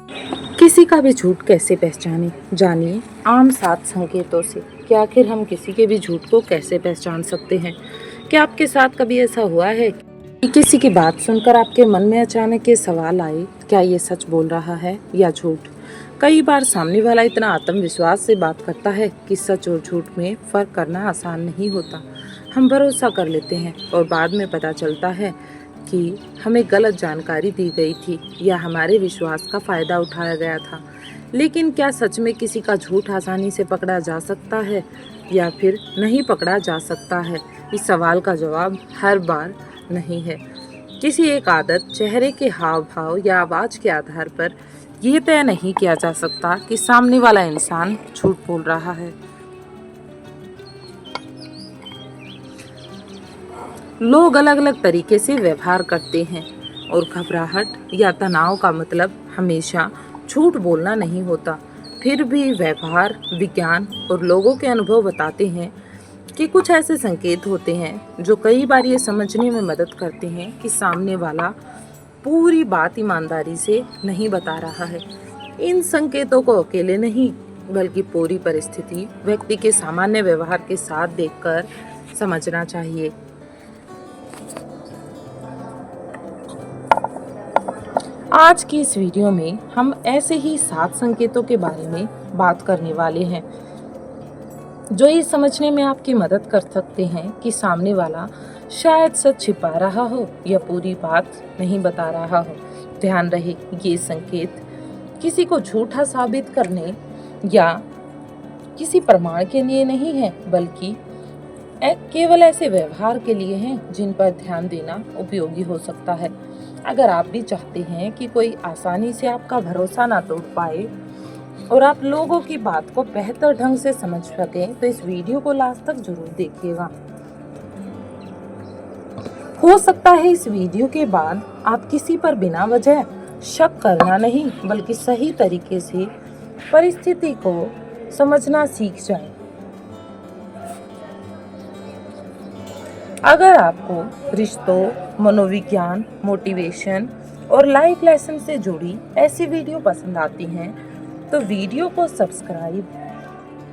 किसी का भी झूठ कैसे पहचाने, जानिए आम 7 संकेतों से कि आखिर हम किसी के भी झूठ को कैसे पहचान सकते हैं। क्या आपके साथ कभी ऐसा हुआ है कि किसी की बात सुनकर आपके मन में अचानक ये सवाल आए, क्या ये सच बोल रहा है या झूठ? कई बार सामने वाला इतना आत्मविश्वास से बात करता है कि सच और झूठ में फर्क करना आसान नहीं होता। हम भरोसा कर लेते हैं और बाद में पता चलता है कि हमें गलत जानकारी दी गई थी या हमारे विश्वास का फ़ायदा उठाया गया था। लेकिन क्या सच में किसी का झूठ आसानी से पकड़ा जा सकता है या फिर नहीं पकड़ा जा सकता है? इस सवाल का जवाब हर बार नहीं है। किसी एक आदत, चेहरे के हाव भाव या आवाज़ के आधार पर यह तय नहीं किया जा सकता कि सामने वाला इंसान झूठ बोल रहा है। लोग अलग अलग तरीके से व्यवहार करते हैं और घबराहट या तनाव का मतलब हमेशा झूठ बोलना नहीं होता। फिर भी व्यवहार, विज्ञान और लोगों के अनुभव बताते हैं कि कुछ ऐसे संकेत होते हैं जो कई बार ये समझने में मदद करते हैं कि सामने वाला पूरी बात ईमानदारी से नहीं बता रहा है। इन संकेतों को अकेले नहीं बल्कि पूरी परिस्थिति, व्यक्ति के सामान्य व्यवहार के साथ देखकर समझना चाहिए। आज की इस वीडियो में हम ऐसे ही 7 संकेतों के बारे में बात करने वाले हैं जो ये समझने में आपकी मदद कर सकते हैं कि सामने वाला शायद सच छिपा रहा हो या पूरी बात नहीं बता रहा हो। ध्यान रहे, ये संकेत किसी को झूठा साबित करने या किसी प्रमाण के लिए नहीं है, बल्कि केवल ऐसे व्यवहार के लिए हैं जिन पर ध्यान देना उपयोगी हो सकता है। अगर आप भी चाहते हैं कि कोई आसानी से आपका भरोसा ना तोड़ पाए और आप लोगों की बात को बेहतर ढंग से समझ सकें, तो इस वीडियो को लास्ट तक जरूर देखिएगा। हो सकता है इस वीडियो के बाद आप किसी पर बिना वजह शक करना नहीं बल्कि सही तरीके से परिस्थिति को समझना सीख जाएं। अगर आपको रिश्तों, मनोविज्ञान, मोटिवेशन और लाइफ लेसन से जुड़ी ऐसी वीडियो पसंद आती हैं तो वीडियो को सब्सक्राइब,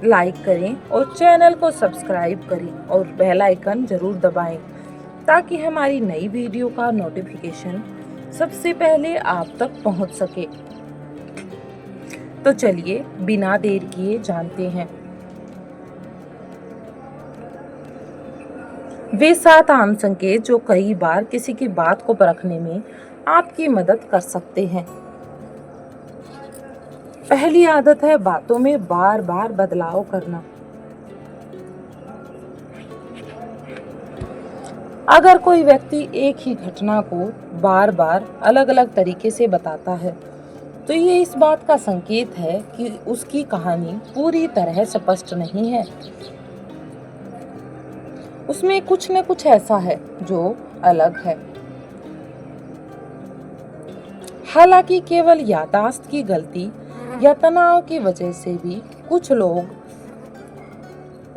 लाइक करें और चैनल को सब्सक्राइब करें और बेल आइकन जरूर दबाएं ताकि हमारी नई वीडियो का नोटिफिकेशन सबसे पहले आप तक पहुंच सके। तो चलिए बिना देर किए जानते हैं वे 7 आम संकेत जो कई बार किसी की बात को परखने में आपकी मदद कर सकते हैं। पहली आदत है बातों में बार बार बदलाव करना। अगर कोई व्यक्ति एक ही घटना को बार बार अलग अलग तरीके से बताता है तो ये इस बात का संकेत है कि उसकी कहानी पूरी तरह स्पष्ट नहीं है। उसमें कुछ न कुछ ऐसा है जो अलग है। हालांकि केवल याददाश्त की गलती या तनाव की वजह से भी कुछ लोग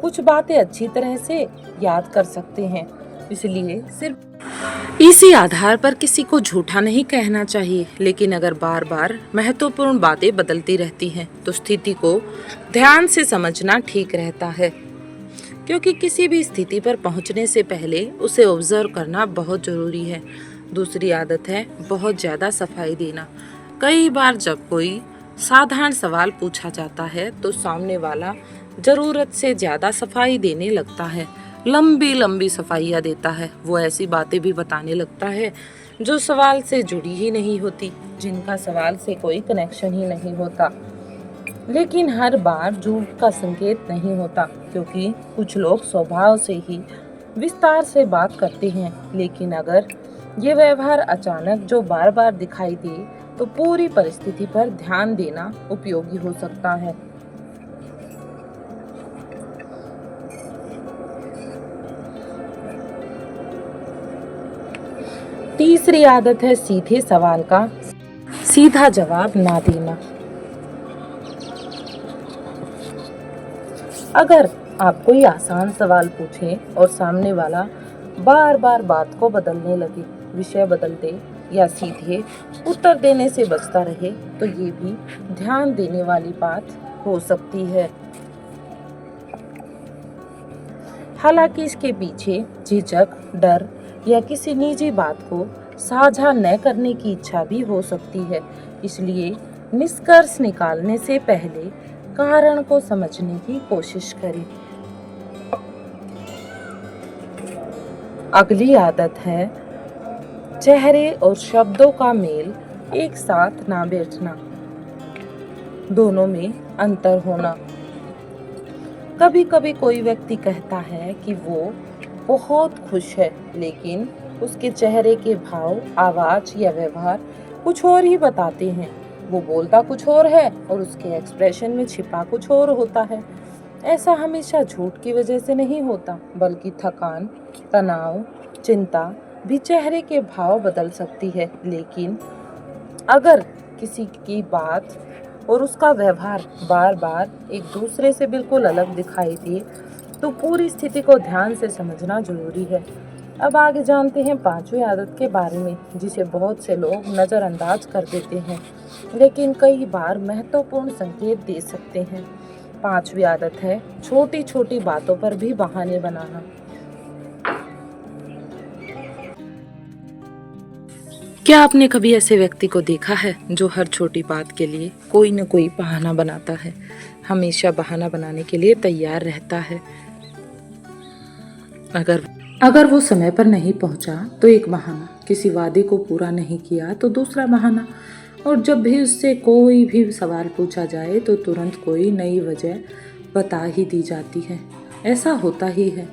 कुछ बातें अच्छी तरह से याद कर सकते हैं। इसलिए सिर्फ इसी आधार पर किसी को झूठा नहीं कहना चाहिए। लेकिन अगर बार बार महत्वपूर्ण बातें बदलती रहती हैं तो स्थिति को ध्यान से समझना ठीक रहता है, क्योंकि किसी भी स्थिति पर पहुंचने से पहले उसे ऑब्जर्व करना बहुत ज़रूरी है। दूसरी आदत है बहुत ज़्यादा सफाई देना। कई बार जब कोई साधारण सवाल पूछा जाता है तो सामने वाला ज़रूरत से ज़्यादा सफाई देने लगता है, लंबी लंबी सफाइयाँ देता है। वो ऐसी बातें भी बताने लगता है जो सवाल से जुड़ी ही नहीं होती, जिनका सवाल से कोई कनेक्शन ही नहीं होता। लेकिन हर बार झूठ का संकेत नहीं होता, क्योंकि कुछ लोग स्वभाव से ही विस्तार से बात करते हैं। लेकिन अगर ये व्यवहार अचानक जो बार बार दिखाई दे तो पूरी परिस्थिति पर ध्यान देना उपयोगी हो सकता है। तीसरी आदत है सीधे सवाल का सीधा जवाब ना देना। अगर आप कोई आसान सवाल पूछें और सामने वाला बार बार बात को बदलने लगे, विषय बदल दे या सीधे उत्तर देने से बचता रहे तो ये भी ध्यान देने वाली बात हो सकती है। हालांकि इसके पीछे झिझक, डर या किसी निजी बात को साझा न करने की इच्छा भी हो सकती है। इसलिए निष्कर्ष निकालने से पहले कारण को समझने की कोशिश करें। अगली आदत है चेहरे और शब्दों का मेल एक साथ ना बैठना, दोनों में अंतर होना। कभी कभी कोई व्यक्ति कहता है कि वो बहुत खुश है, लेकिन उसके चेहरे के भाव, आवाज या व्यवहार कुछ और ही बताते हैं। वो बोलता कुछ और है और उसके एक्सप्रेशन में छिपा कुछ और होता है। ऐसा हमेशा झूठ की वजह से नहीं होता, बल्कि थकान, तनाव, चिंता भी चेहरे के भाव बदल सकती है। लेकिन अगर किसी की बात और उसका व्यवहार बार बार एक दूसरे से बिल्कुल अलग दिखाई दे तो पूरी स्थिति को ध्यान से समझना जरूरी है। अब आगे जानते हैं पांचवी आदत के बारे में, जिसे बहुत से लोग नज़रअंदाज कर देते हैं लेकिन कई बार महत्वपूर्ण संकेत दे सकते हैं। पांचवी आदत है छोटी छोटी बातों पर भी बहाने बनाना। क्या आपने कभी ऐसे व्यक्ति को देखा है जो हर छोटी बात के लिए कोई न कोई बहाना बनाता है, हमेशा बहाना बनाने के लिए तैयार रहता है। अगर वो समय पर नहीं पहुंचा तो एक बहाना, किसी वादे को पूरा नहीं किया तो दूसरा बहाना, और जब भी उससे कोई भी सवाल पूछा जाए तो तुरंत कोई नई वजह बता ही दी जाती है। ऐसा होता ही है।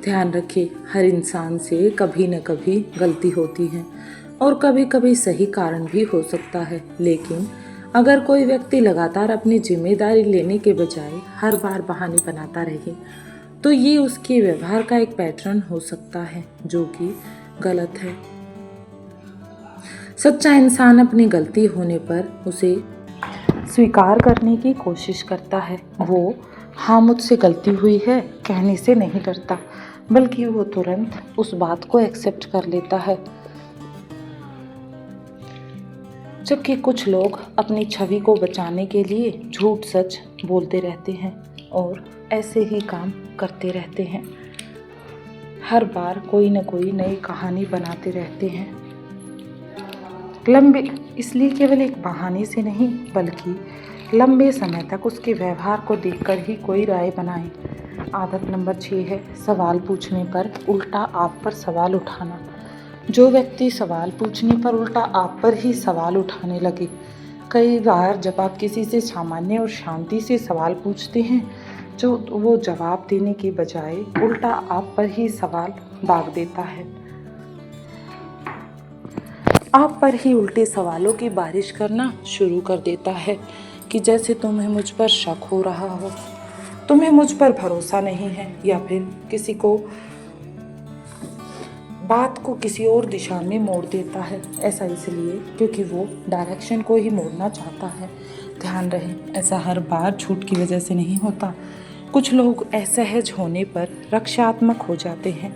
ध्यान रखिए, हर इंसान से कभी न कभी गलती होती है और कभी कभी सही कारण भी हो सकता है। लेकिन अगर कोई व्यक्ति लगातार अपनी जिम्मेदारी लेने के बजाय हर बार बहाने बनाता रहे तो ये उसके व्यवहार का एक पैटर्न हो सकता है, जो कि गलत है। सच्चा इंसान अपनी गलती होने पर उसे स्वीकार करने की कोशिश करता है। वो हाँ मुझसे गलती हुई है कहने से नहीं डरता, बल्कि वो तुरंत उस बात को एक्सेप्ट कर लेता है। जबकि कुछ लोग अपनी छवि को बचाने के लिए झूठ सच बोलते रहते हैं और ऐसे ही काम करते रहते हैं। हर बार कोई न कोई नई कहानी बनाते रहते हैं, इसलिए केवल एक बहाने से नहीं बल्कि लंबे समय तक उसके व्यवहार को देखकर ही कोई राय बनाए। आदत नंबर 6 है सवाल पूछने पर उल्टा आप पर सवाल उठाना। जो व्यक्ति सवाल पूछने पर उल्टा आप पर ही सवाल उठाने लगे, कई बार जब आप किसी से सामान्य और शांति से सवाल पूछते हैं जो वो जवाब देने के बजाय उल्टा आप पर ही सवाल दाग देता है। आप पर ही उल्टे सवालों की बारिश करना शुरू कर देता है कि जैसे तुम्हें मुझ पर शक हो रहा हो, तुम्हें मुझ पर भरोसा नहीं है, या फिर किसी को बात को किसी और दिशा में मोड़ देता है। ऐसा इसलिए क्योंकि वो डायरेक्शन को ही मोड़ना चाहता है। ध्यान रहे, ऐसा हर बार झूठ की वजह से नहीं होता। कुछ लोग असहज होने पर रक्षात्मक हो जाते हैं,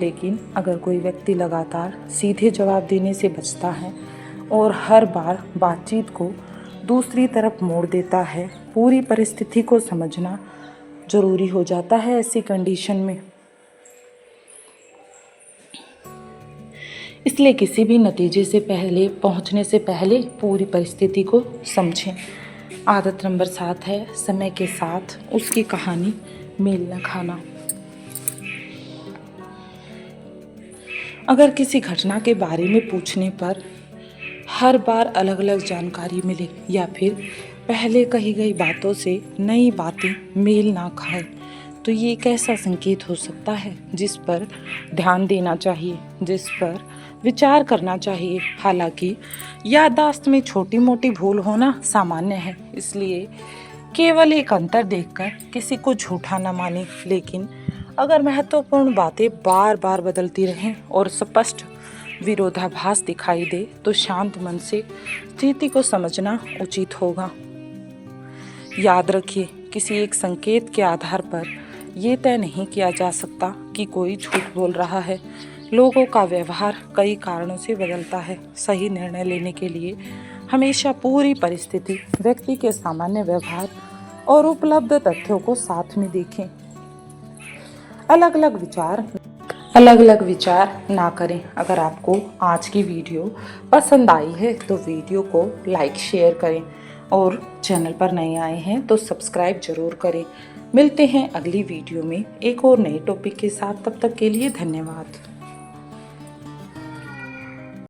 लेकिन अगर कोई व्यक्ति लगातार सीधे जवाब देने से बचता है और हर बार बातचीत को दूसरी तरफ मोड़ देता है, पूरी परिस्थिति को समझना जरूरी हो जाता है। ऐसी कंडीशन में इसलिए किसी भी नतीजे से पहुंचने से पहले पूरी परिस्थिति को समझें। आदत नंबर 7 है समय के साथ उसकी कहानी मेल न खाना। अगर किसी घटना के बारे में पूछने पर हर बार अलग अलग जानकारी मिले या फिर पहले कही गई बातों से नई बातें मेल ना खाए तो ये एक ऐसा संकेत हो सकता है जिस पर ध्यान देना चाहिए, जिस पर विचार करना चाहिए। हालांकि याददाश्त में छोटी मोटी भूल होना सामान्य है, इसलिए केवल एक अंतर देखकर किसी को झूठा न माने। लेकिन अगर महत्वपूर्ण बातें बार बार बदलती रहें और स्पष्ट विरोधाभास दिखाई दे तो शांत मन से स्थिति को समझना उचित होगा। याद रखिए, किसी एक संकेत के आधार पर ये तय नहीं किया जा सकता कि कोई झूठ बोल रहा है लोगों का व्यवहार कई कारणों से बदलता है। सही निर्णय लेने के लिए हमेशा पूरी परिस्थिति, व्यक्ति के सामान्य व्यवहार और उपलब्ध तथ्यों को साथ में देखें। अलग अलग विचार ना करें। अगर आपको आज की वीडियो पसंद आई है तो वीडियो को लाइक शेयर करें और चैनल पर नए आए हैं तो सब्सक्राइब जरूर करें। मिलते हैं अगली वीडियो में एक और नए टॉपिक के साथ। तब तक के लिए धन्यवाद।